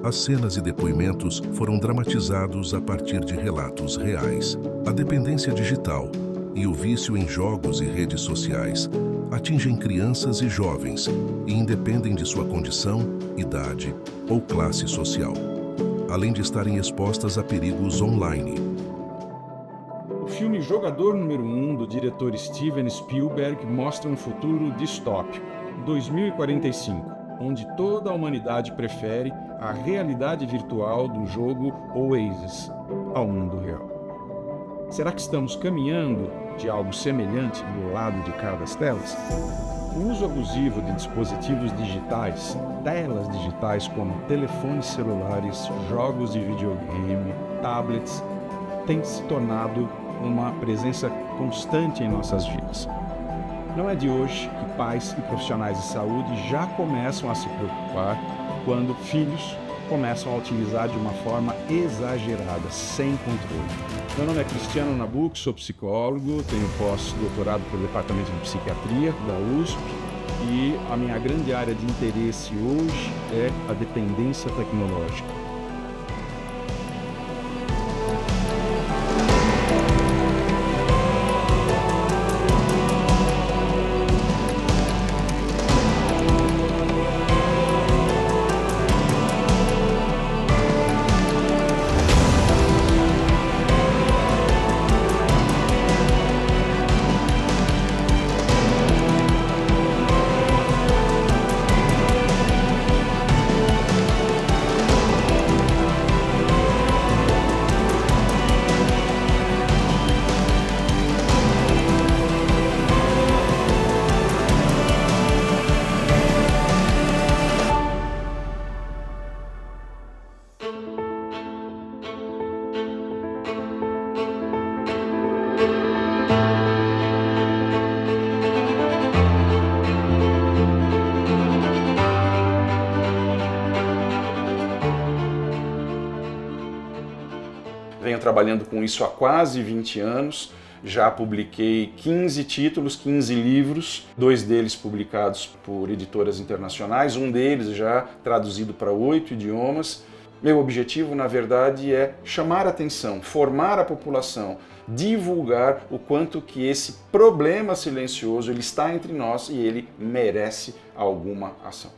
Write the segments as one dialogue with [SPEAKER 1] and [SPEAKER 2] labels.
[SPEAKER 1] As cenas e depoimentos foram dramatizados a partir de relatos reais. A dependência digital e o vício em jogos e redes sociais atingem crianças e jovens e independem de sua condição, idade ou classe social, além de estarem expostas a perigos online.
[SPEAKER 2] O filme Jogador Número 1, do diretor Steven Spielberg, mostra um futuro distópico, 2045, onde toda a humanidade prefere a realidade virtual do jogo Oasis ao mundo real. Será que estamos caminhando de algo semelhante do lado de cá das telas? O uso abusivo de dispositivos digitais, telas digitais como telefones celulares, jogos de videogame, tablets, tem se tornado uma presença constante em nossas vidas. Não é de hoje que pais e profissionais de saúde já começam a se preocupar quando filhos começam a utilizar de uma forma exagerada, sem controle. Meu nome é Cristiano Nabuco, sou psicólogo, tenho pós-doutorado pelo Departamento de Psiquiatria da USP e a minha grande área de interesse hoje é a dependência tecnológica. Venho trabalhando com isso há quase 20 anos, já publiquei 15 títulos, 15 livros, 2 deles publicados por editoras internacionais, um deles já traduzido para 8 idiomas. Meu objetivo, na verdade, é chamar a atenção, formar a população, divulgar o quanto que esse problema silencioso ele está entre nós e ele merece alguma ação.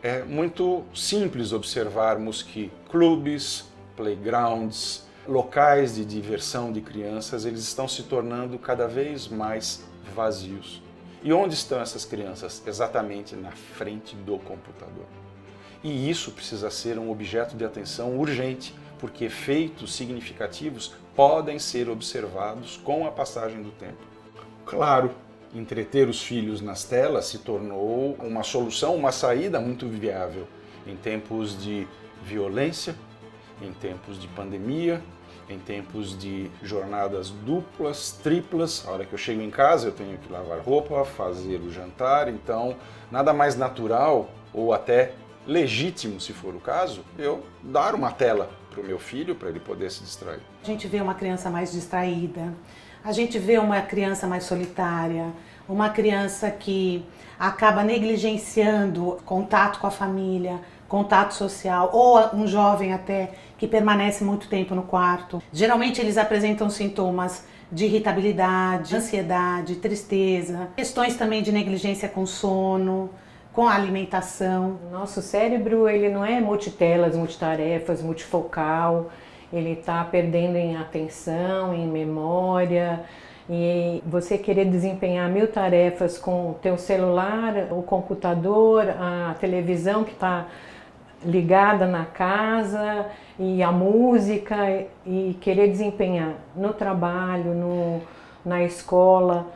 [SPEAKER 2] É muito simples observarmos que clubes, playgrounds, locais de diversão de crianças, eles estão se tornando cada vez mais vazios. E onde estão essas crianças? Exatamente na frente do computador. E isso precisa ser um objeto de atenção urgente, porque efeitos significativos podem ser observados com a passagem do tempo. Claro, entreter os filhos nas telas se tornou uma solução, uma saída muito viável em tempos de violência, em tempos de pandemia, em tempos de jornadas duplas, triplas. A hora que eu chego em casa eu tenho que lavar roupa, fazer o jantar, então nada mais natural ou até legítimo, se for o caso, eu dar uma tela para o meu filho para ele poder se distrair.
[SPEAKER 3] A gente vê uma criança mais distraída, a gente vê uma criança mais solitária, uma criança que acaba negligenciando contato com a família, contato social, ou um jovem até que permanece muito tempo no quarto. Geralmente eles apresentam sintomas de irritabilidade, ansiedade, tristeza, questões também de negligência com sono, com a alimentação.
[SPEAKER 4] Nosso cérebro ele não é multitelas, multitarefas, multifocal, ele está perdendo em atenção, em memória, e você querer desempenhar 1000 tarefas com o teu celular, o computador, a televisão que está ligada na casa e a música, e querer desempenhar no trabalho, na escola,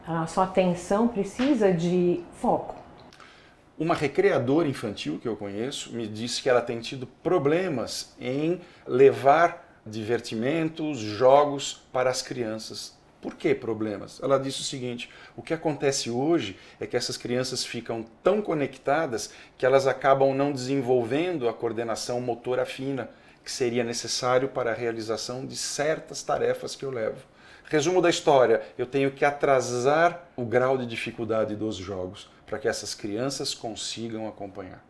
[SPEAKER 4] a sua atenção precisa de foco.
[SPEAKER 2] Uma recreadora infantil que eu conheço me disse que ela tem tido problemas em levar divertimentos, jogos para as crianças. Por que problemas? Ela disse o seguinte: o que acontece hoje é que essas crianças ficam tão conectadas que elas acabam não desenvolvendo a coordenação motora fina que seria necessário para a realização de certas tarefas que eu levo. Resumo da história: eu tenho que atrasar o grau de dificuldade dos jogos para que essas crianças consigam acompanhar.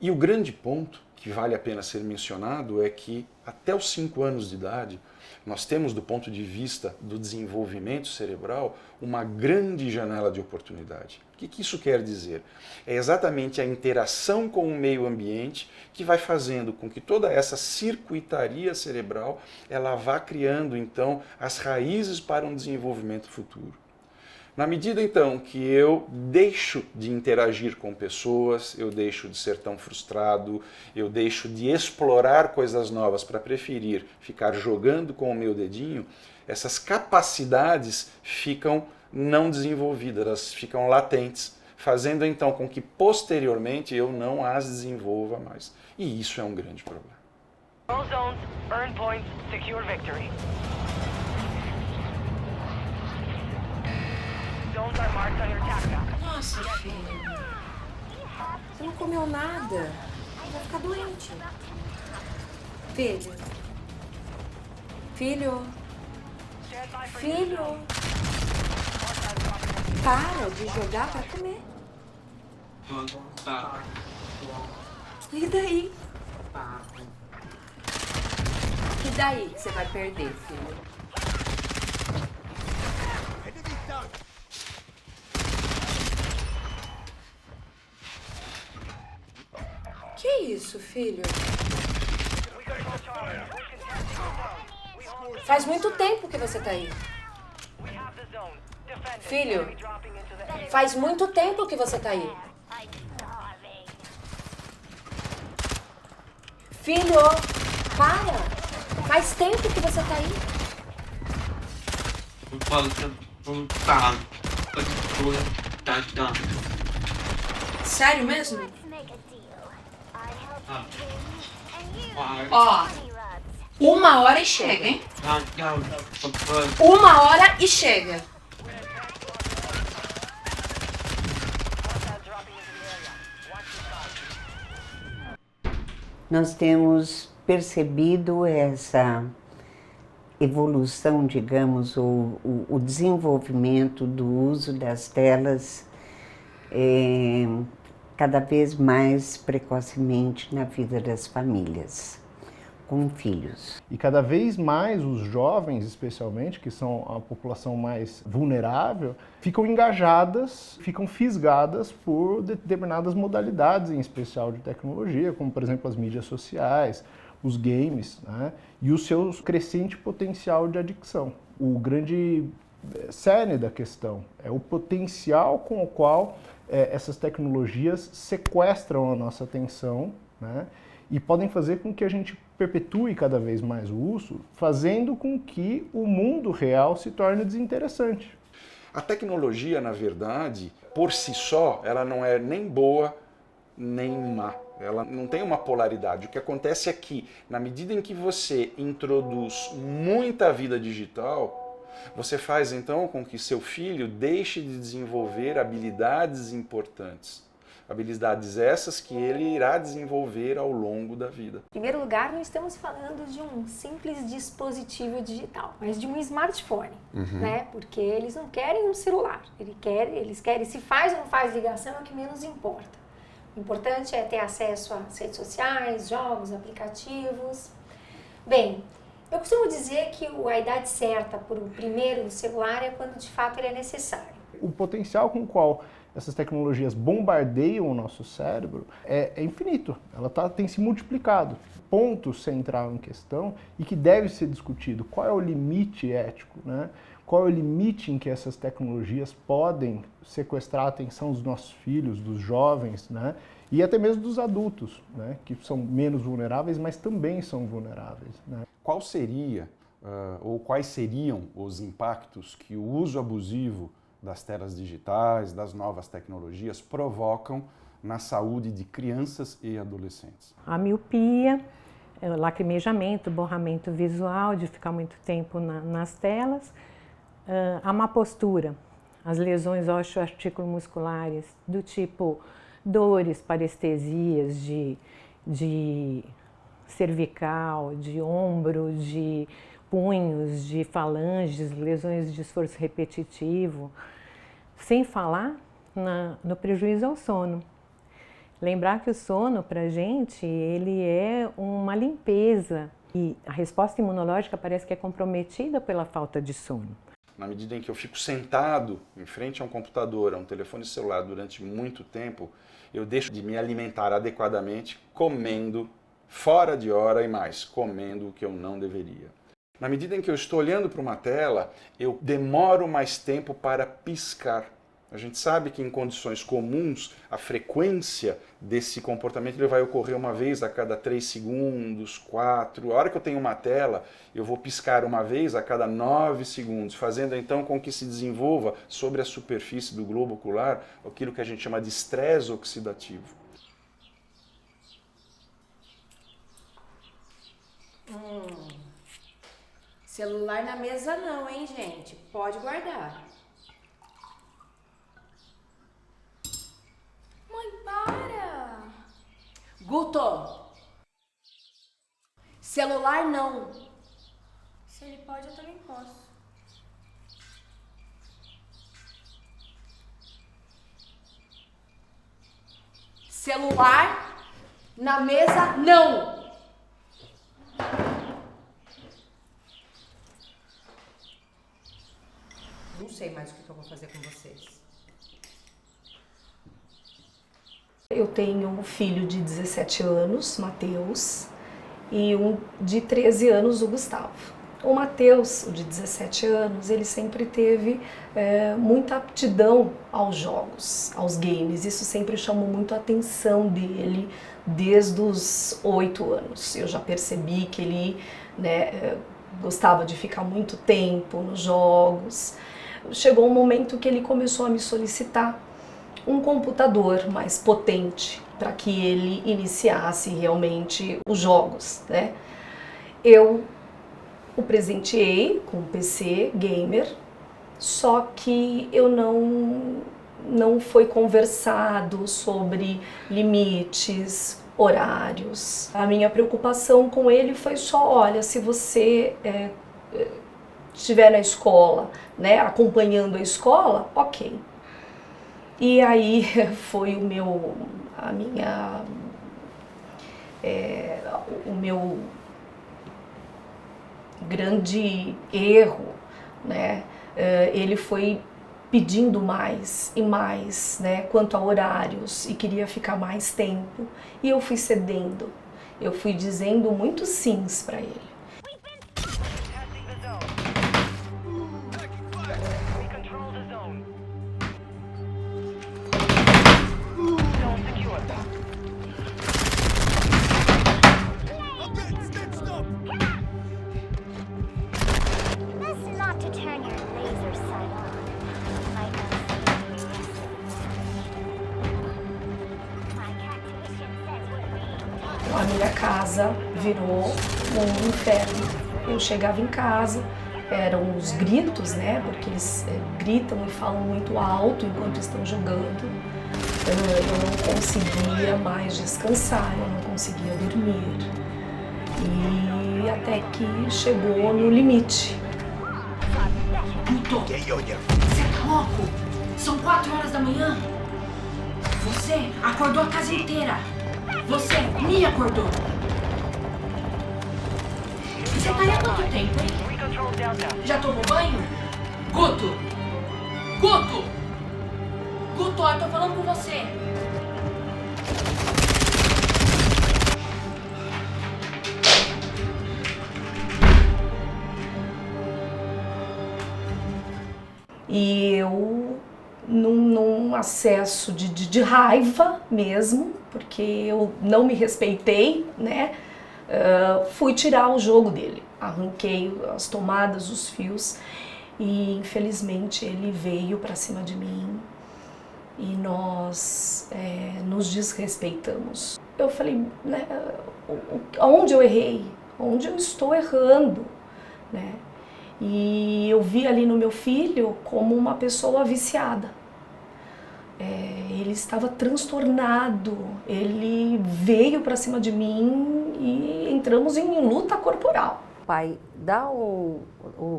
[SPEAKER 2] E o grande ponto que vale a pena ser mencionado é que até os 5 anos de idade nós temos, do ponto de vista do desenvolvimento cerebral, uma grande janela de oportunidade. O que isso quer dizer? É exatamente a interação com o meio ambiente que vai fazendo com que toda essa circuitaria cerebral ela vá criando, então, as raízes para um desenvolvimento futuro. Na medida, então, que eu deixo de interagir com pessoas, eu deixo de ser tão frustrado, eu deixo de explorar coisas novas para preferir ficar jogando com o meu dedinho, essas capacidades ficam não desenvolvidas, elas ficam latentes, fazendo então com que posteriormente eu não as desenvolva mais. E isso é um grande problema.
[SPEAKER 5] All zones, earn points, secure victory. Zones are marked on your attack map.
[SPEAKER 6] Nossa, filho. Você não comeu nada. Vai ficar doente. Filho. Filho. Filho. Para de jogar pra comer. E daí? E daí que você vai perder, filho? Que isso, filho? Faz muito tempo que você tá aí. Filho, faz muito tempo que você tá aí. Filho, para! Faz tempo que você tá aí. Sério mesmo? Ó, 1 hora e chega, hein? 1 hora e chega.
[SPEAKER 7] Nós temos percebido essa evolução, digamos, o desenvolvimento do uso das telas cada vez mais precocemente na vida das famílias, com filhos.
[SPEAKER 8] E cada vez mais os jovens, especialmente, que são a população mais vulnerável, ficam engajadas, ficam fisgadas por determinadas modalidades, em especial de tecnologia, como, por exemplo, as mídias sociais, os games, né? E o seu crescente potencial de adicção. O grande cerne da questão é o potencial com o qual essas tecnologias sequestram a nossa atenção, né? E podem fazer com que a gente perpetue cada vez mais o uso, fazendo com que o mundo real se torne desinteressante.
[SPEAKER 2] A tecnologia, na verdade, por si só, ela não é nem boa nem má. Ela não tem uma polaridade. O que acontece é que, na medida em que você introduz muita vida digital, você faz então com que seu filho deixe de desenvolver habilidades importantes. Habilidades essas que ele irá desenvolver ao longo da vida.
[SPEAKER 9] Em primeiro lugar, não estamos falando de um simples dispositivo digital, mas de um smartphone, né? Porque eles não querem um celular, eles querem se faz ou não faz ligação é o que menos importa. O importante é ter acesso às redes sociais, jogos, aplicativos. Bem, eu costumo dizer que a idade certa para o primeiro celular é quando de fato ele é necessário.
[SPEAKER 8] O potencial com o qual essas tecnologias bombardeiam o nosso cérebro é infinito, ela tem se multiplicado. Ponto central em questão e que deve ser discutido, qual é o limite ético, né? Qual é o limite em que essas tecnologias podem sequestrar a atenção dos nossos filhos, dos jovens, né? E até mesmo dos adultos, né? Que são menos vulneráveis, mas também são vulneráveis, né?
[SPEAKER 10] Qual seria, ou quais seriam os impactos que o uso abusivo das telas digitais, das novas tecnologias, provocam na saúde de crianças e adolescentes?
[SPEAKER 4] A miopia, lacrimejamento, borramento visual, de ficar muito tempo nas telas, a má postura, as lesões osteoarticulomusculares, do tipo dores, parestesias de cervical, de ombro, de punhos, de falanges, lesões de esforço repetitivo, sem falar no prejuízo ao sono. Lembrar que o sono, pra gente, ele é uma limpeza. E a resposta imunológica parece que é comprometida pela falta de sono.
[SPEAKER 2] Na medida em que eu fico sentado em frente a um computador, a um telefone celular durante muito tempo, eu deixo de me alimentar adequadamente comendo fora de hora e mais, comendo o que eu não deveria. Na medida em que eu estou olhando para uma tela, eu demoro mais tempo para piscar. A gente sabe que em condições comuns, a frequência desse comportamento ele vai ocorrer uma vez a cada 3 segundos, 4. A hora que eu tenho uma tela, eu vou piscar uma vez a cada 9 segundos, fazendo então com que se desenvolva sobre a superfície do globo ocular aquilo que a gente chama de estresse oxidativo.
[SPEAKER 6] Celular na mesa não, hein, gente? Pode guardar. Mãe, para! Guto! Celular não. Se ele pode, eu também posso. Celular na mesa não.
[SPEAKER 11] Não sei mais o que eu vou fazer com vocês.
[SPEAKER 9] Eu tenho um filho de 17 anos, Matheus, e um de 13 anos, o Gustavo. O Matheus, o de 17 anos, ele sempre teve muita aptidão aos jogos, aos games. Isso sempre chamou muito a atenção dele desde os 8 anos. Eu já percebi que ele gostava de ficar muito tempo nos jogos. Chegou um momento que ele começou a me solicitar um computador mais potente para que ele iniciasse realmente os jogos, né? Eu o presenteei com um PC gamer, só que eu não foi conversado sobre limites, horários. A minha preocupação com ele foi só, olha, se você estiver na escola, né, acompanhando a escola, ok. E aí foi o meu grande erro, né? Ele foi pedindo mais e mais, né, quanto a horários, e queria ficar mais tempo. E eu fui cedendo, eu fui dizendo muitos sims para ele. A minha casa virou um inferno. Eu chegava em casa, eram os gritos, né? Porque eles gritam e falam muito alto enquanto estão jogando. Eu não conseguia mais descansar, eu não conseguia dormir. E até que chegou no limite.
[SPEAKER 12] Guto, você tá louco? São 4 horas da manhã. Você acordou a casa inteira. Você me acordou. Você tá aí há quanto tempo, hein? Já tomou banho? Guto! Guto! Guto, eu tô falando com você.
[SPEAKER 9] E eu, num acesso de raiva mesmo, porque eu não me respeitei, né? Fui tirar o jogo dele. Arranquei as tomadas, os fios, e infelizmente ele veio para cima de mim e nós nos desrespeitamos. Eu falei, né, onde eu errei? Onde eu estou errando? Né? E eu vi ali no meu filho como uma pessoa viciada. Ele estava transtornado, ele veio para cima de mim e entramos em luta corporal.
[SPEAKER 13] O pai dá o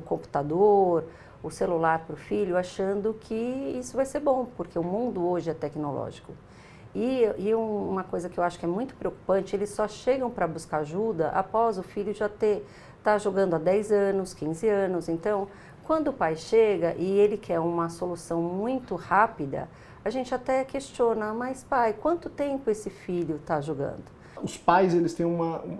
[SPEAKER 13] computador, o celular para o filho, achando que isso vai ser bom, porque o mundo hoje é tecnológico. E uma coisa que eu acho que é muito preocupante, eles só chegam para buscar ajuda após o filho já tá jogando há 10 anos, 15 anos. Então, quando o pai chega e ele quer uma solução muito rápida, a gente até questiona, mas pai, quanto tempo esse filho está jogando?
[SPEAKER 8] Os pais, eles têm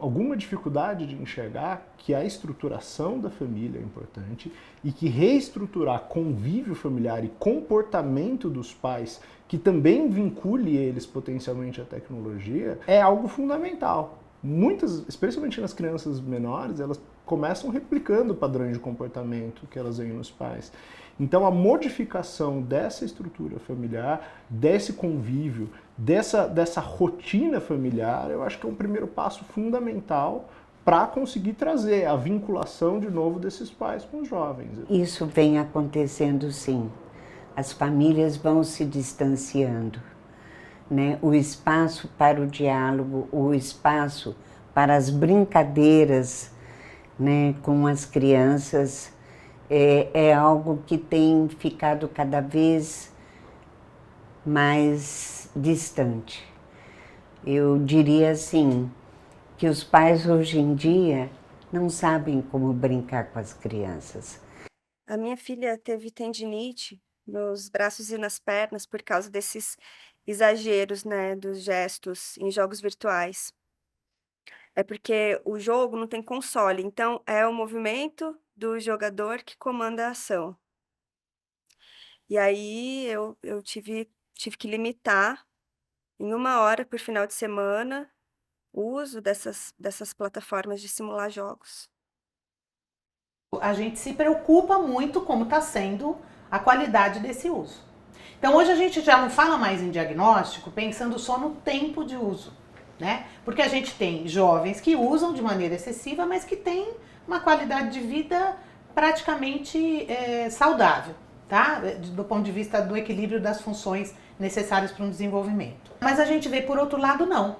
[SPEAKER 8] alguma dificuldade de enxergar que a estruturação da família é importante e que reestruturar convívio familiar e comportamento dos pais, que também vincule eles potencialmente à tecnologia, é algo fundamental. Muitas, especialmente nas crianças menores, elas começam replicando padrões de comportamento que elas veem nos pais. Então, a modificação dessa estrutura familiar, desse convívio, dessa rotina familiar, eu acho que é um primeiro passo fundamental para conseguir trazer a vinculação de novo desses pais com os jovens.
[SPEAKER 7] Isso vem acontecendo, sim. As famílias vão se distanciando, né? O espaço para o diálogo, o espaço para as brincadeiras, né, com as crianças, é algo que tem ficado cada vez mais distante. Eu diria assim, que os pais hoje em dia não sabem como brincar com as crianças.
[SPEAKER 14] A minha filha teve tendinite nos braços e nas pernas por causa desses exageros, né, dos gestos em jogos virtuais. É porque o jogo não tem console, então é o movimento do jogador que comanda a ação. E aí eu tive que limitar em 1 hora por final de semana o uso dessas plataformas de simular jogos.
[SPEAKER 3] A gente se preocupa muito como está sendo a qualidade desse uso. Então hoje a gente já não fala mais em diagnóstico pensando só no tempo de uso, né? Porque a gente tem jovens que usam de maneira excessiva, mas que têm uma qualidade de vida praticamente saudável, tá? Do ponto de vista do equilíbrio das funções necessárias para um desenvolvimento. Mas a gente vê por outro lado não,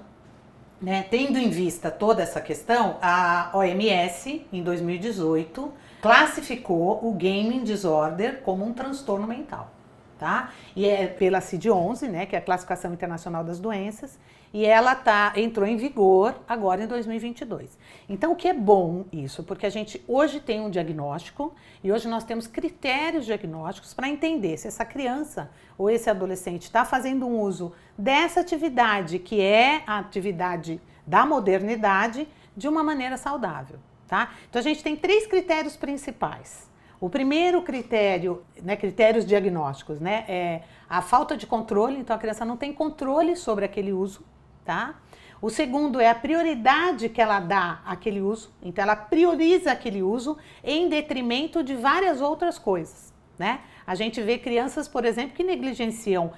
[SPEAKER 3] né? Tendo em vista toda essa questão, a OMS, em 2018, classificou o gaming disorder como um transtorno mental, tá? E é pela CID-11, né, que é a Classificação Internacional das Doenças, e ela entrou em vigor agora em 2022. Então, o que é bom isso? Porque a gente hoje tem um diagnóstico e hoje nós temos critérios diagnósticos para entender se essa criança ou esse adolescente está fazendo um uso dessa atividade, que é a atividade da modernidade, de uma maneira saudável, tá? Então, a gente tem 3 critérios principais. O primeiro critério, né, critérios diagnósticos, né, é a falta de controle, então a criança não tem controle sobre aquele uso, tá? O segundo é a prioridade que ela dá àquele uso, então ela prioriza aquele uso em detrimento de várias outras coisas, né? A gente vê crianças, por exemplo, que negligenciam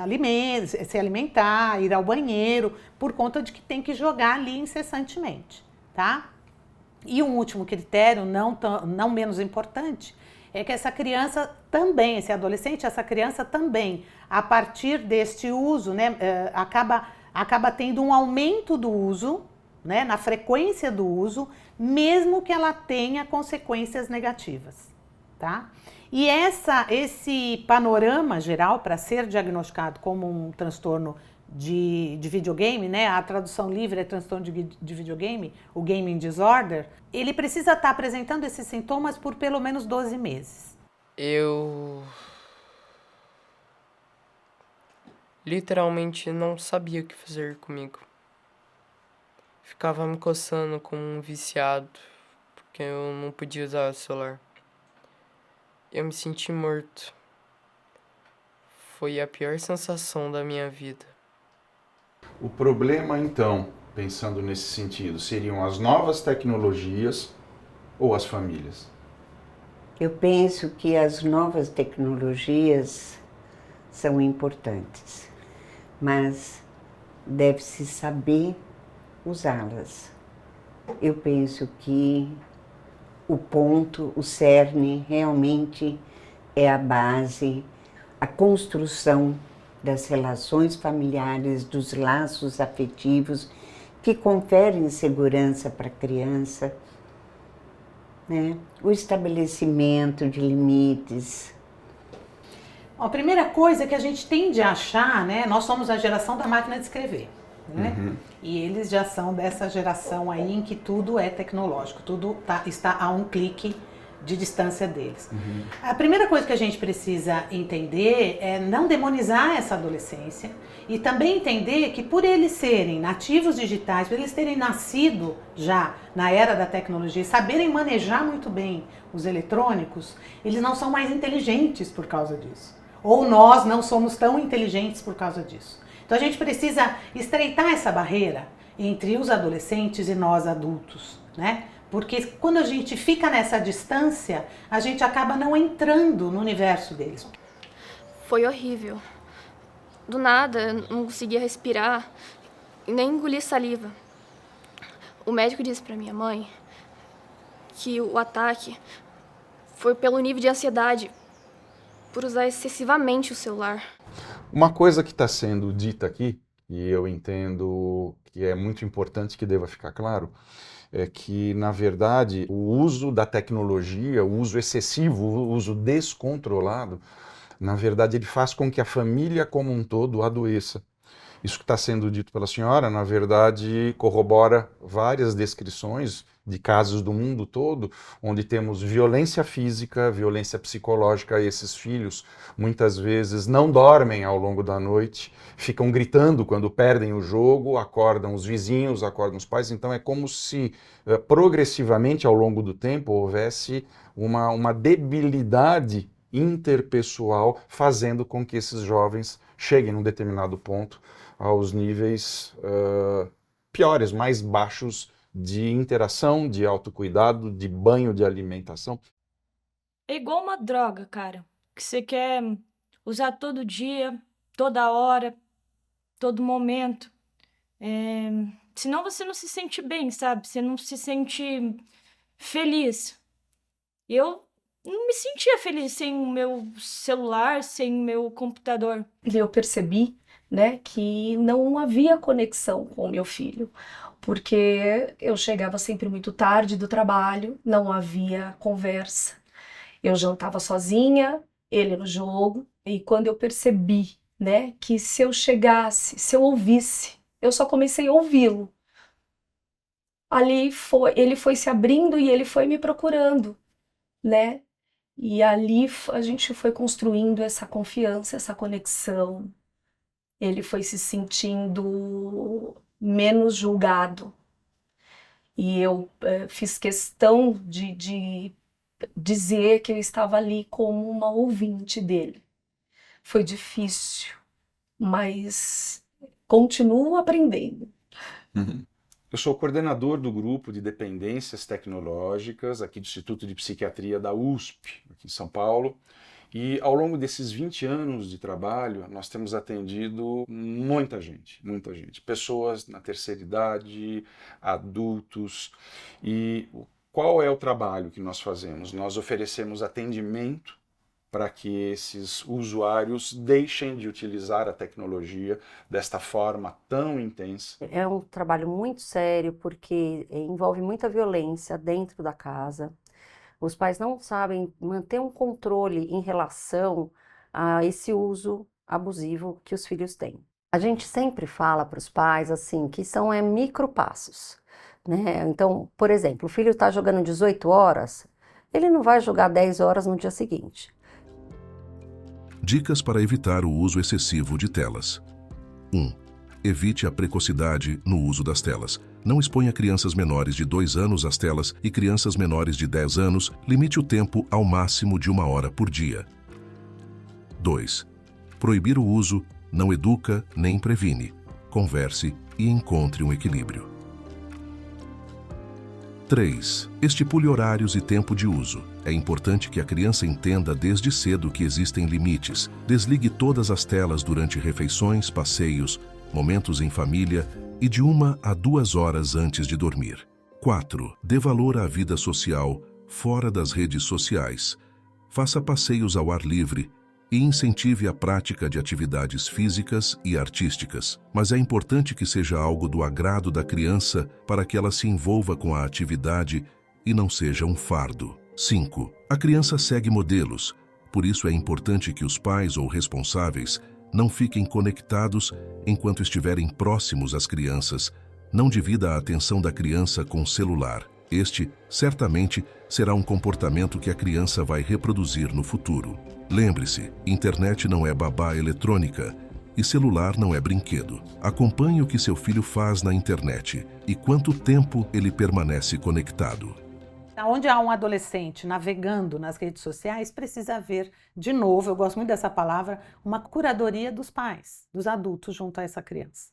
[SPEAKER 3] alimentos, se alimentar, ir ao banheiro, por conta de que tem que jogar ali incessantemente, tá? E um último critério, não menos importante, é que essa criança também, esse adolescente, essa criança também, a partir deste uso, né, acaba tendo um aumento do uso, né, na frequência do uso, mesmo que ela tenha consequências negativas, tá? E esse panorama geral, para ser diagnosticado como um transtorno de videogame, né? A tradução livre é transtorno de videogame, o gaming disorder, ele precisa estar apresentando esses sintomas por pelo menos 12 meses.
[SPEAKER 15] Eu literalmente não sabia o que fazer comigo. Ficava me coçando como um viciado, porque eu não podia usar o celular. Eu me senti morto. Foi a pior sensação da minha vida.
[SPEAKER 2] O problema, então, pensando nesse sentido, seriam as novas tecnologias ou as famílias?
[SPEAKER 7] Eu penso que as novas tecnologias são importantes, mas deve-se saber usá-las. Eu penso que o ponto, o cerne, realmente é a base, a construção das relações familiares, dos laços afetivos que conferem segurança para a criança, né? O estabelecimento de limites.
[SPEAKER 3] A primeira coisa é que a gente tende a achar, né? Nós somos a geração da máquina de escrever, né? E eles já são dessa geração aí em que tudo é tecnológico, tudo está a um clique de distância deles. A primeira coisa que a gente precisa entender é não demonizar essa adolescência e também entender que por eles serem nativos digitais, por eles terem nascido já na era da tecnologia e saberem manejar muito bem os eletrônicos, eles não são mais inteligentes por causa disso. Ou nós não somos tão inteligentes por causa disso. Então a gente precisa estreitar essa barreira entre os adolescentes e nós adultos, né? Porque quando a gente fica nessa distância, a gente acaba não entrando no universo deles.
[SPEAKER 16] Foi horrível. Do nada, eu não conseguia respirar e nem engolir saliva. O médico disse para minha mãe que o ataque foi pelo nível de ansiedade, por usar excessivamente o celular.
[SPEAKER 10] Uma coisa que está sendo dita aqui, e eu entendo que é muito importante que deva ficar claro, é que, na verdade, o uso da tecnologia, o uso excessivo, o uso descontrolado, na verdade, ele faz com que a família como um todo adoeça. Isso que está sendo dito pela senhora, na verdade, corrobora várias descrições de casos do mundo todo, onde temos violência física, violência psicológica. Esses filhos muitas vezes não dormem ao longo da noite, ficam gritando quando perdem o jogo, acordam os vizinhos, acordam os pais. Então é como se progressivamente ao longo do tempo houvesse uma debilidade interpessoal, fazendo com que esses jovens cheguem num determinado ponto aos níveis piores, mais baixos de interação, de autocuidado, de banho, de alimentação.
[SPEAKER 17] É igual uma droga, cara, que você quer usar todo dia, toda hora, todo momento. Senão você não se sente bem, sabe? Você não se sente feliz. Eu não me sentia feliz sem o meu celular, sem o meu computador.
[SPEAKER 18] Eu percebi, né, que não havia conexão com o meu filho, porque eu chegava sempre muito tarde do trabalho, não havia conversa. Eu jantava sozinha, ele no jogo, e quando eu percebi, né, que se eu chegasse, se eu ouvisse, eu só comecei a ouvi-lo. Ali ele foi se abrindo e ele foi me procurando, né? E ali a gente foi construindo essa confiança, essa conexão. Ele foi se sentindo menos julgado. E eu fiz questão de dizer que eu estava ali como uma ouvinte dele. Foi difícil, mas continuo aprendendo.
[SPEAKER 2] Eu sou coordenador do grupo de dependências tecnológicas aqui do Instituto de Psiquiatria da USP, aqui em São Paulo. E ao longo desses 20 anos de trabalho, nós temos atendido muita gente. Pessoas na terceira idade, adultos. E qual é o trabalho que nós fazemos? Nós oferecemos atendimento para que esses usuários deixem de utilizar a tecnologia desta forma tão intensa.
[SPEAKER 13] É um trabalho muito sério porque envolve muita violência dentro da casa. Os pais não sabem manter um controle em relação a esse uso abusivo que os filhos têm. A gente sempre fala para os pais assim que são micropassos, né? Então, por exemplo, o filho está jogando 18 horas, ele não vai jogar 10 horas no dia seguinte.
[SPEAKER 1] Dicas para evitar o uso excessivo de telas. 1. Evite a precocidade no uso das telas. Não exponha crianças menores de 2 anos às telas e crianças menores de 10 anos, limite o tempo ao máximo de 1 hora por dia. 2. Proibir o uso não educa nem previne. Converse e encontre um equilíbrio. 3. Estipule horários e tempo de uso. É importante que a criança entenda desde cedo que existem limites. Desligue todas as telas durante refeições, passeios, momentos em família e de 1 a 2 horas antes de dormir. 4. Dê valor à vida social fora das redes sociais. Faça passeios ao ar livre e incentive a prática de atividades físicas e artísticas. Mas é importante que seja algo do agrado da criança para que ela se envolva com a atividade e não seja um fardo. 5. A criança segue modelos. Por isso é importante que os pais ou responsáveis não fiquem conectados enquanto estiverem próximos às crianças. Não divida a atenção da criança com o celular. Este, certamente, será um comportamento que a criança vai reproduzir no futuro. Lembre-se, internet não é babá eletrônica e celular não é brinquedo. Acompanhe o que seu filho faz na internet e quanto tempo ele permanece conectado.
[SPEAKER 3] Onde há um adolescente navegando nas redes sociais, precisa haver, de novo, eu gosto muito dessa palavra, uma curadoria dos pais, dos adultos junto a essa criança.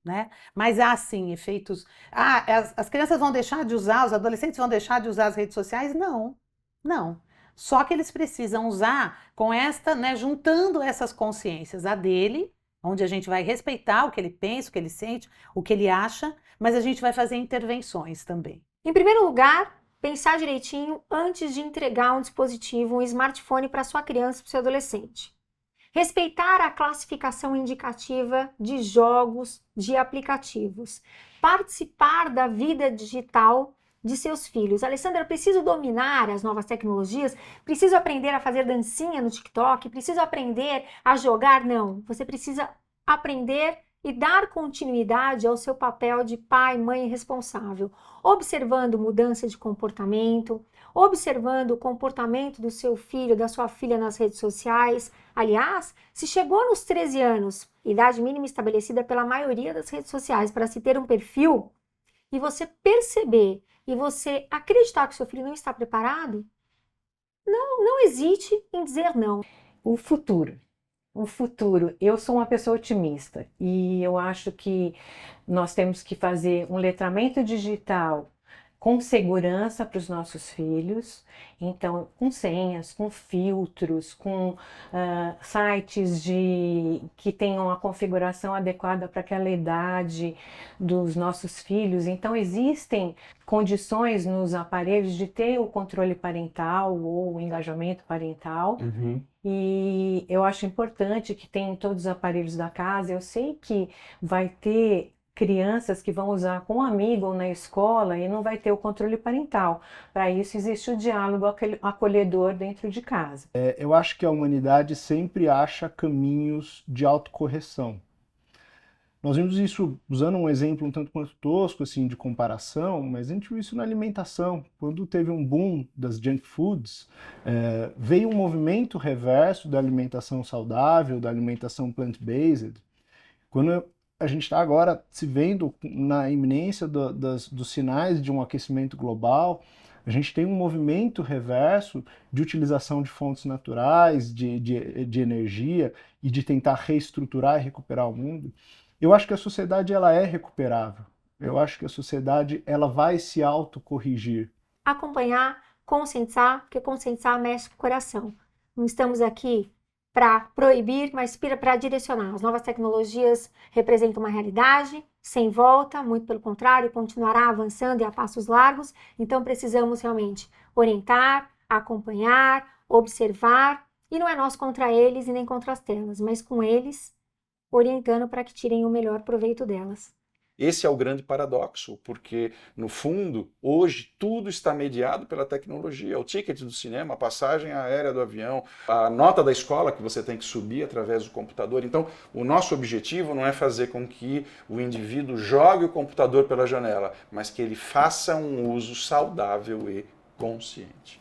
[SPEAKER 3] Né? Mas há sim efeitos. As crianças vão deixar de usar, os adolescentes vão deixar de usar as redes sociais? Não, não. Só que eles precisam usar com esta, né, juntando essas consciências, a dele, onde a gente vai respeitar o que ele pensa, o que ele sente, o que ele acha, mas a gente vai fazer intervenções também.
[SPEAKER 9] Em primeiro lugar, pensar direitinho antes de entregar um dispositivo, um smartphone para sua criança, para o seu adolescente. Respeitar a classificação indicativa de jogos, de aplicativos. Participar da vida digital de seus filhos. Alessandra, eu preciso dominar as novas tecnologias? Preciso aprender a fazer dancinha no TikTok? Preciso aprender a jogar? Não. Você precisa aprender e dar continuidade ao seu papel de pai, mãe responsável, observando mudança de comportamento, observando o comportamento do seu filho, da sua filha nas redes sociais. Aliás, se chegou nos 13 anos, idade mínima estabelecida pela maioria das redes sociais para se ter um perfil, e você perceber e você acreditar que seu filho não está preparado, não hesite em dizer não.
[SPEAKER 4] O futuro. Eu sou uma pessoa otimista e eu acho que nós temos que fazer um letramento digital com segurança para os nossos filhos, então com senhas, com filtros, com sites que tenham a configuração adequada para aquela idade dos nossos filhos. Então existem condições nos aparelhos de ter o controle parental ou o engajamento parental. E eu acho importante que tenha em todos os aparelhos da casa. Eu sei que vai ter crianças que vão usar com um amigo ou na escola e não vai ter o controle parental. Para isso existe o diálogo acolhedor dentro de casa.
[SPEAKER 8] Eu acho que a humanidade sempre acha caminhos de autocorreção. Nós vimos isso usando um exemplo um tanto quanto tosco assim, de comparação, mas a gente viu isso na alimentação. Quando teve um boom das junk foods, veio um movimento reverso da alimentação saudável, da alimentação plant-based. Quando a gente está agora se vendo na iminência dos sinais de um aquecimento global, a gente tem um movimento reverso de utilização de fontes naturais, de energia e de tentar reestruturar e recuperar o mundo. Eu acho que a sociedade ela é recuperável. Eu acho que a sociedade ela vai se autocorrigir.
[SPEAKER 9] Acompanhar, conscientizar, porque conscientizar mexe com o coração. Não estamos aqui para proibir, mas para direcionar. As novas tecnologias representam uma realidade sem volta, muito pelo contrário, continuará avançando e a passos largos, então precisamos realmente orientar, acompanhar, observar, e não é nós contra eles e nem contra as telas, mas com eles, orientando para que tirem o melhor proveito delas.
[SPEAKER 2] Esse é o grande paradoxo, porque, no fundo, hoje tudo está mediado pela tecnologia. O ticket do cinema, a passagem aérea do avião, a nota da escola que você tem que subir através do computador. Então, o nosso objetivo não é fazer com que o indivíduo jogue o computador pela janela, mas que ele faça um uso saudável e consciente.